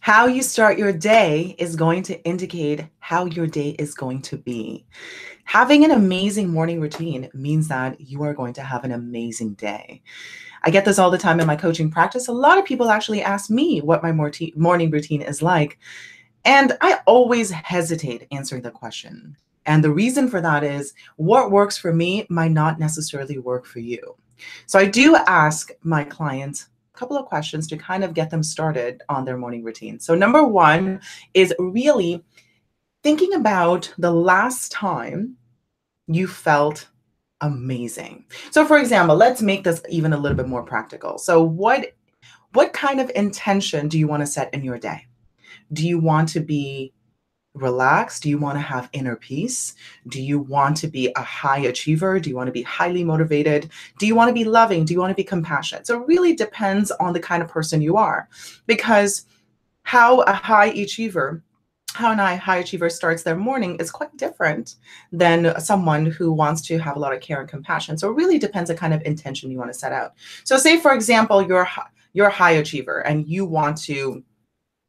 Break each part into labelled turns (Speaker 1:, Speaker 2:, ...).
Speaker 1: How you start your day is going to indicate how your day is going to be. Having an amazing morning routine means that you are going to have an amazing day. I get this all the time in my coaching practice. A lot of people actually ask me what my morning routine is like. And I always hesitate answering the question. And the reason for that is what works for me might not necessarily work for you. So I do ask my clients a couple of questions to kind of get them started on their morning routine. So, number one is really thinking about the last time you felt amazing. So, for example, let's make this even a little bit more practical. So, what kind of intention do you want to set in your day? Do you want to be relaxed? Do you want to have inner peace? Do you want to be a high achiever? Do you want to be highly motivated? Do you want to be loving? Do you want to be compassionate? So it really depends on the kind of person you are, because how a high achiever starts their morning is quite different than someone who wants to have a lot of care and compassion. So it really depends on the kind of intention you want to set out. So say, for example, you're a high achiever and you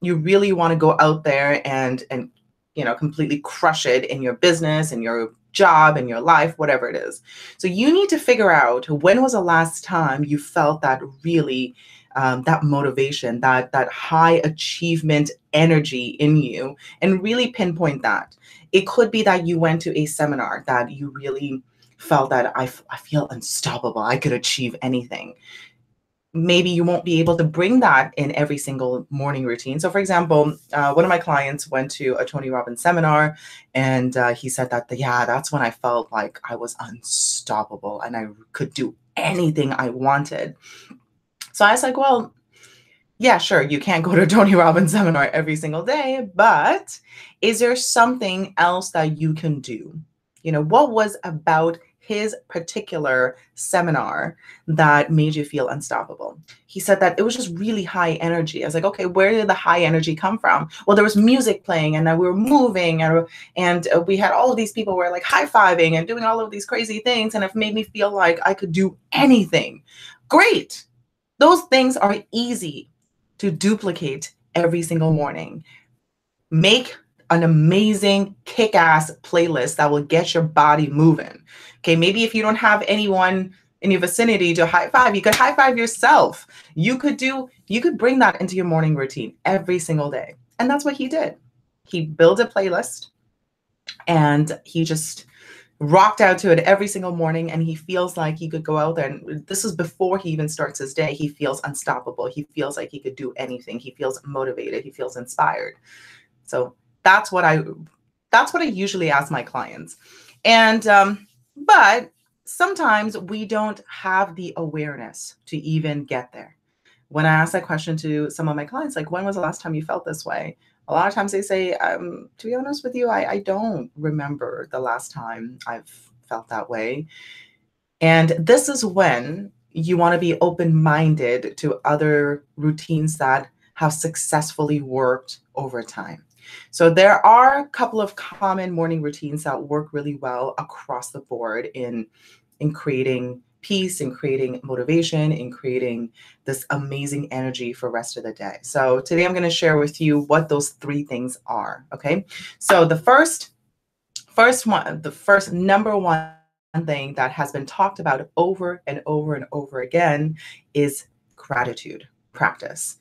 Speaker 1: really want to go out there and completely crush it in your business and your job and your life, whatever it is. So you need to figure out when was the last time you felt that really that motivation, that high achievement energy in you, and really pinpoint that. It could be that you went to a seminar that you really felt that I feel unstoppable. I could achieve anything. Maybe you won't be able to bring that in every single morning routine. So, for example, one of my clients went to a Tony Robbins seminar, and he said that, that's when I felt like I was unstoppable and I could do anything I wanted. So I was like, well, yeah, sure, you can't go to a Tony Robbins seminar every single day, but is there something else that you can do? What was about his particular seminar that made you feel unstoppable? He said that it was just really high energy. I was like, okay, where did the high energy come from? Well, there was music playing and we were moving and we had all of these people were like high-fiving and doing all of these crazy things, and it made me feel like I could do anything. Great. Those things are easy to duplicate every single morning. Make an amazing kick-ass playlist that will get your body moving. Okay, maybe if you don't have anyone in your vicinity to high five, you could high five yourself. You could bring that into your morning routine every single day. And that's what he did. He built a playlist and he just rocked out to it every single morning, and he feels like he could go out there, and this is before he even starts his day. He feels unstoppable. He feels like he could do anything. He feels motivated. He feels inspired. So that's what I usually ask my clients. And but sometimes we don't have the awareness to even get there. When I ask that question to some of my clients, like, when was the last time you felt this way? A lot of times they say, to be honest with you, I don't remember the last time I've felt that way. And this is when you want to be open-minded to other routines that have successfully worked over time. So there are a couple of common morning routines that work really well across the board in creating peace, in creating motivation, in creating this amazing energy for the rest of the day. So today I'm going to share with you what those three things are. Okay. So the first number one thing that has been talked about over and over and over again is gratitude practice.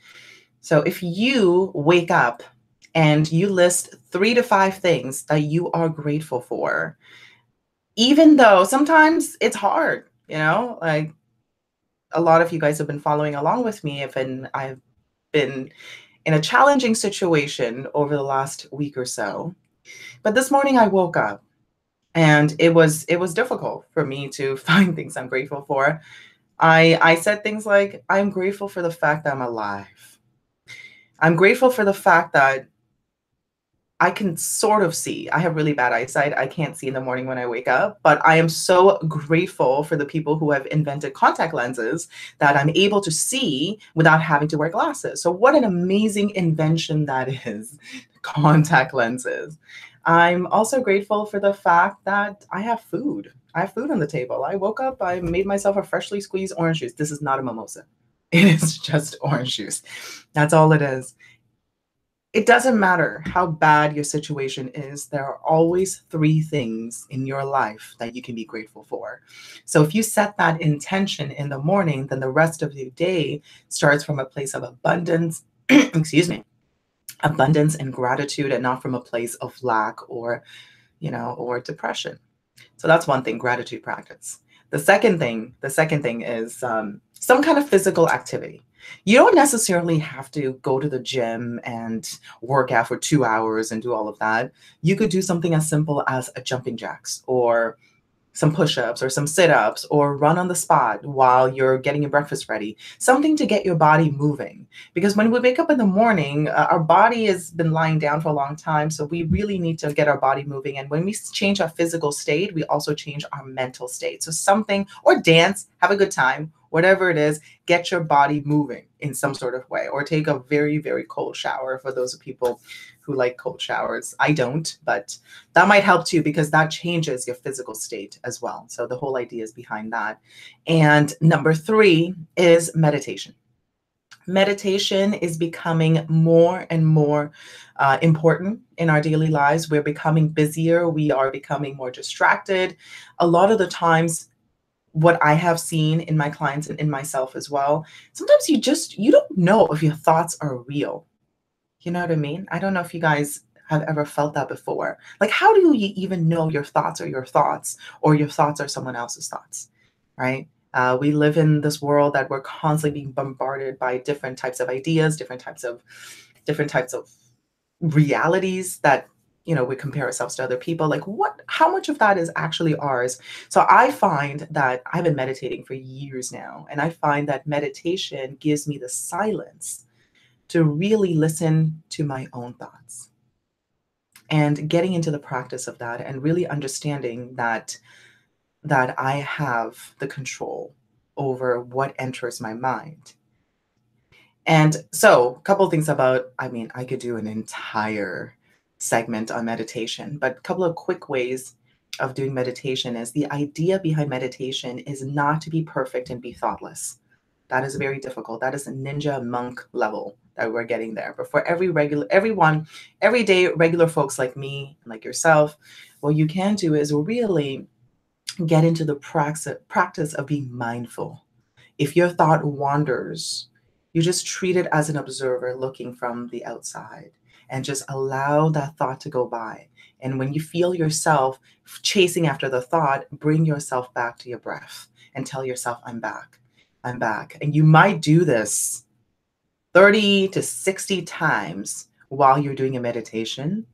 Speaker 1: So if you wake up and you list 3 to 5 things that you are grateful for, even though sometimes it's hard, like a lot of you guys have been following along with me, I've been in a challenging situation over the last week or so. But this morning I woke up and it was difficult for me to find things I'm grateful for. I said things like, I'm grateful for the fact that I'm alive. I'm grateful for the fact that I can sort of see. I have really bad eyesight. I can't see in the morning when I wake up, but I am so grateful for the people who have invented contact lenses that I'm able to see without having to wear glasses. So what an amazing invention that is, contact lenses. I'm also grateful for the fact that I have food. I have food on the table. I woke up, I made myself a freshly squeezed orange juice. This is not a mimosa. It is just orange juice. That's all it is. It doesn't matter how bad your situation is, there are always three things in your life that you can be grateful for. So if you set that intention in the morning, then the rest of your day starts from a place of abundance, excuse me, abundance and gratitude, and not from a place of lack or, or depression. So that's one thing, gratitude practice. The second thing is some kind of physical activity. You don't necessarily have to go to the gym and work out for 2 hours and do all of that. You could do something as simple as a jumping jacks or some push-ups or some sit-ups or run on the spot while you're getting your breakfast ready, something to get your body moving, because when we wake up in the morning, our body has been lying down for a long time, so we really need to get our body moving. And when we change our physical state, we also change our mental state. So something, or dance, have a good time, whatever it is, get your body moving in some sort of way, or take a very, very cold shower for those people who like cold showers. I don't, but that might help too, because that changes your physical state as well. So the whole idea is behind that. And number three is meditation. Meditation is becoming more and more important in our daily lives. We're becoming busier. We are becoming more distracted. A lot of the times, what I have seen in my clients and in myself as well, sometimes you don't know if your thoughts are real. You know what I mean? I don't know if you guys have ever felt that before. Like, how do you even know your thoughts are your thoughts, or your thoughts are someone else's thoughts, right? We live in this world that we're constantly being bombarded by different types of ideas, different types of realities that, we compare ourselves to other people. Like, how much of that is actually ours? So I find that I've been meditating for years now, and I find that meditation gives me the silence to really listen to my own thoughts, and getting into the practice of that, and really understanding that I have the control over what enters my mind. And so, a couple of things about, I mean, I could do an entire segment on meditation, but a couple of quick ways of doing meditation is, the idea behind meditation is not to be perfect and be thoughtless. That is very difficult. That is a ninja monk level that we're getting there. But for everyone, everyday regular folks like me and like yourself, what you can do is really get into the practice of being mindful. If your thought wanders, you just treat it as an observer looking from the outside, and just allow that thought to go by. And when you feel yourself chasing after the thought, bring yourself back to your breath and tell yourself, I'm back. I'm back. And you might do this 30 to 60 times while you're doing a meditation,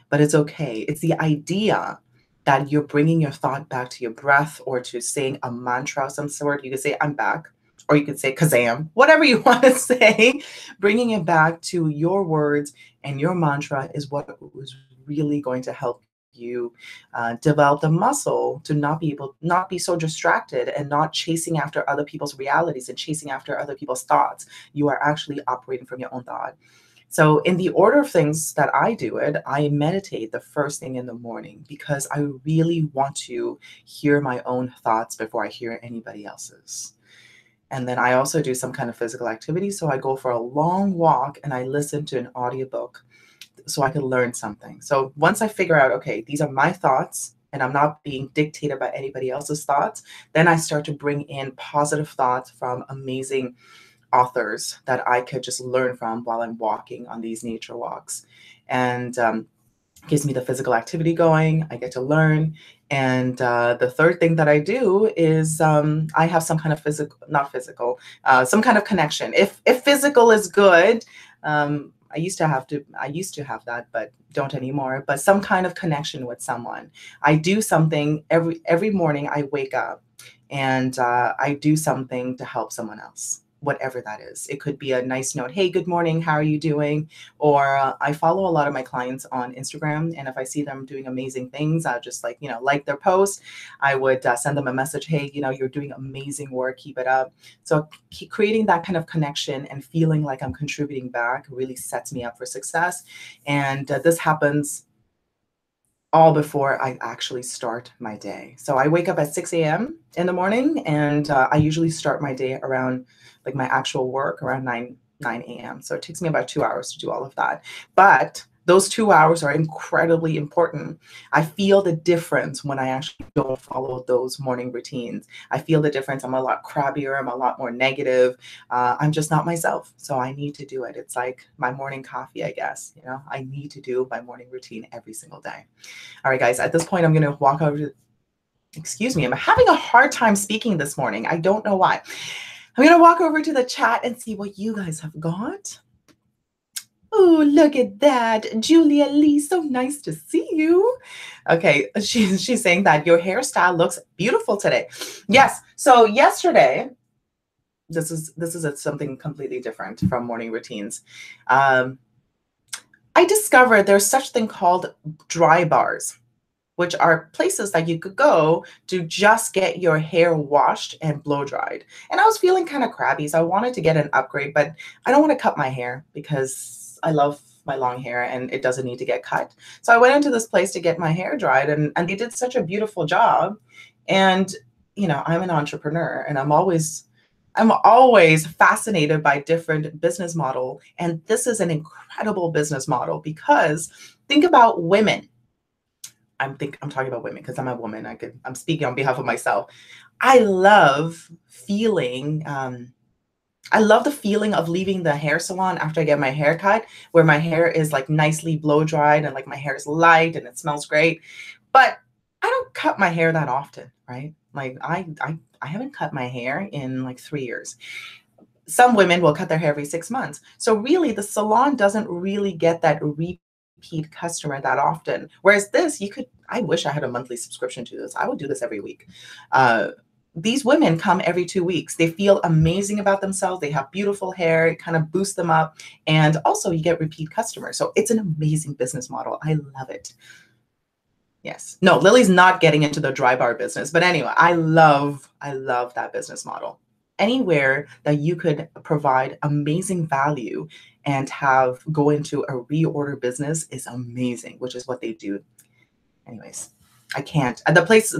Speaker 1: but it's okay. It's the idea that you're bringing your thought back to your breath, or to saying a mantra of some sort. You could say, I'm back, or you could say Kazam, whatever you want to say. Bringing it back to your words and your mantra is what was really going to help you develop the muscle to not be so distracted, and not chasing after other people's realities and chasing after other people's thoughts. You are actually operating from your own thought. So, in the order of things that I do it, I meditate the first thing in the morning, because I really want to hear my own thoughts before I hear anybody else's. And then I also do some kind of physical activity. So I go for a long walk and I listen to an audiobook so I can learn something. So once I figure out, okay, these are my thoughts and I'm not being dictated by anybody else's thoughts, then I start to bring in positive thoughts from amazing authors that I could just learn from while I'm walking on these nature walks. And gives me the physical activity going. I get to learn. And the third thing that I do is I have some kind of not physical, some kind of connection. If physical is good, I used to have that, but don't anymore. But some kind of connection with someone. I do something every morning. I wake up and I do something to help someone else, whatever that is. It could be a nice note. Hey, good morning. How are you doing? Or I follow a lot of my clients on Instagram, and if I see them doing amazing things, I'll just like their post. I would send them a message. Hey, you're doing amazing work. Keep it up. So keep creating that kind of connection and feeling like I'm contributing back really sets me up for success. And this happens all before I actually start my day. So I wake up at 6 a.m. in the morning, and I usually start my day around, like, my actual work around 9, 9 a.m. So it takes me about 2 hours to do all of that. But those 2 hours are incredibly important. I feel the difference when I actually don't follow those morning routines. I feel the difference. I'm a lot crabbier. I'm a lot more negative. I'm just not myself. So I need to do it. It's like my morning coffee, I guess. You know, I need to do my morning routine every single day. All right, guys, at this point, I'm going to walk over to, excuse me, I'm having a hard time speaking this morning. I don't know why. I'm going to walk over to the chat and see what you guys have got. Oh, look at that. Julia Lee, so nice to see you. Okay, she's saying that your hairstyle looks beautiful today. Yes, so yesterday, this is something completely different from morning routines. I discovered there's such thing called dry bars, which are places that you could go to just get your hair washed and blow dried. And I was feeling kind of crabby, so I wanted to get an upgrade, but I don't want to cut my hair because I love my long hair and it doesn't need to get cut. So I went into this place to get my hair dried, and they did such a beautiful job. And, you know, I'm an entrepreneur and I'm always fascinated by different business model. And this is an incredible business model because think about women. I'm talking about women because I'm a woman. I'm speaking on behalf of myself. I love feeling, I love the feeling of leaving the hair salon after I get my hair cut, where my hair is like nicely blow dried and like my hair is light and it smells great. But I don't cut my hair that often, right? Like I haven't cut my hair in like 3 years. Some women will cut their hair every 6 months. So really the salon doesn't really get that repeat customer that often. Whereas this, I wish I had a monthly subscription to this. I would do this every week. These women come every 2 weeks. They feel amazing about themselves. They have beautiful hair. It kind of boosts them up. And also you get repeat customers. So it's an amazing business model. I love it. Yes. No, Lily's not getting into the dry bar business. But anyway, I love that business model. Anywhere that you could provide amazing value and go into a reorder business is amazing, which is what they do. Anyways, I can't. The place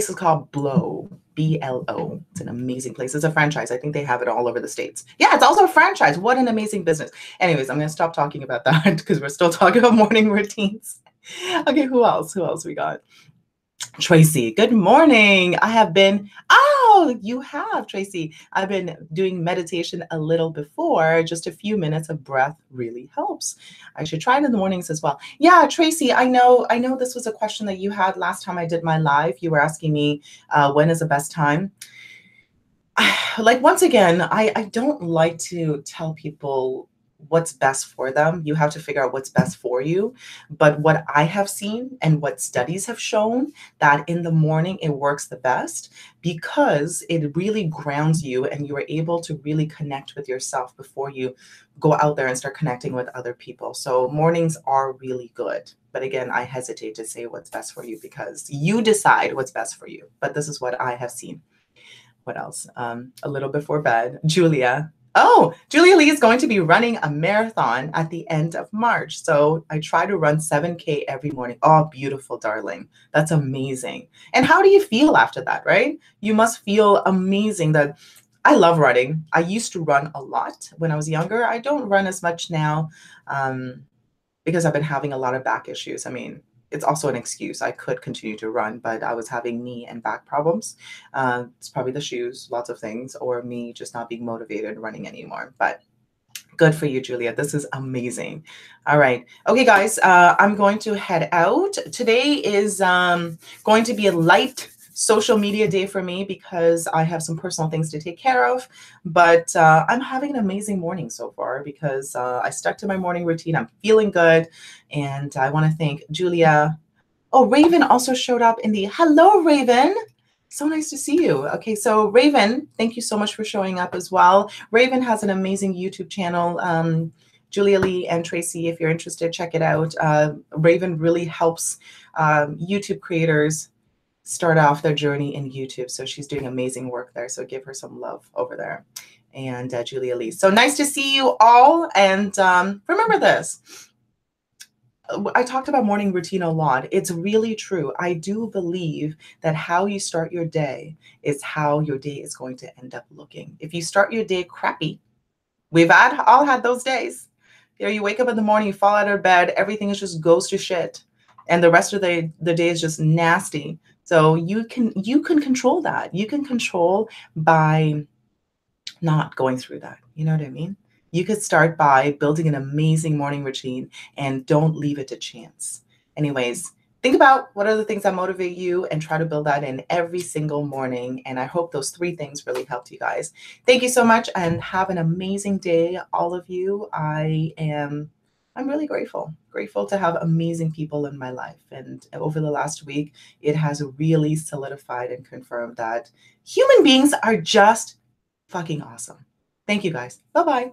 Speaker 1: is called Blow, BLO. It's an amazing place. It's a franchise. I think they have it all over the States. Yeah, it's also a franchise. What an amazing business. Anyways, I'm going to stop talking about that because we're still talking about morning routines. Okay, who else? Who else we got? Tracy, good morning. You have, Tracy. I've been doing meditation a little before. Just a few minutes of breath really helps. I should try it in the mornings as well. Yeah, Tracy, I know this was a question that you had last time I did my live. You were asking me when is the best time. Like, once again, I don't like to tell people what's best for them. You have to figure out what's best for you. But what I have seen and what studies have shown, that in the morning it works the best because it really grounds you and you are able to really connect with yourself before you go out there and start connecting with other people. So mornings are really good. But again, I hesitate to say what's best for you because you decide what's best for you. But this is what I have seen. What else? A little before bed. Julia. Oh, Julia Lee is going to be running a marathon at the end of March. So I try to run 7K every morning. Oh, beautiful, darling. That's amazing. And how do you feel after that, right? You must feel amazing. That I love running. I used to run a lot when I was younger. I don't run as much now because I've been having a lot of back issues. I mean, it's also an excuse. I could continue to run, but I was having knee and back problems. It's probably the shoes, lots of things, or me just not being motivated running anymore. But good for you, Julia. This is amazing. All right. Okay, guys, I'm going to head out. Today is going to be a light social media day for me because I have some personal things to take care of, but I'm having an amazing morning so far because I stuck to my morning routine. I'm feeling good, and I want to thank Julia. Oh, Raven also showed up in the, hello, Raven. So nice to see you. Okay, so Raven, thank you so much for showing up as well. Raven has an amazing YouTube channel. Julia Lee and Tracy, if you're interested, check it out. Raven really helps YouTube creators start off their journey in YouTube. So she's doing amazing work there. So give her some love over there. And Julia Lee. So nice to see you all. And remember this. I talked about morning routine a lot. It's really true. I do believe that how you start your day is how your day is going to end up looking. If you start your day crappy, we've all had those days. You know, you wake up in the morning, you fall out of bed, everything is just goes to shit, and the rest of the day is just nasty. So you can control that. You can control by not going through that. You know what I mean? You could start by building an amazing morning routine and don't leave it to chance. Anyways, think about what are the things that motivate you and try to build that in every single morning. And I hope those 3 things really helped you guys. Thank you so much and have an amazing day, all of you. I'm really grateful to have amazing people in my life. And over the last week, it has really solidified and confirmed that human beings are just fucking awesome. Thank you guys. Bye bye.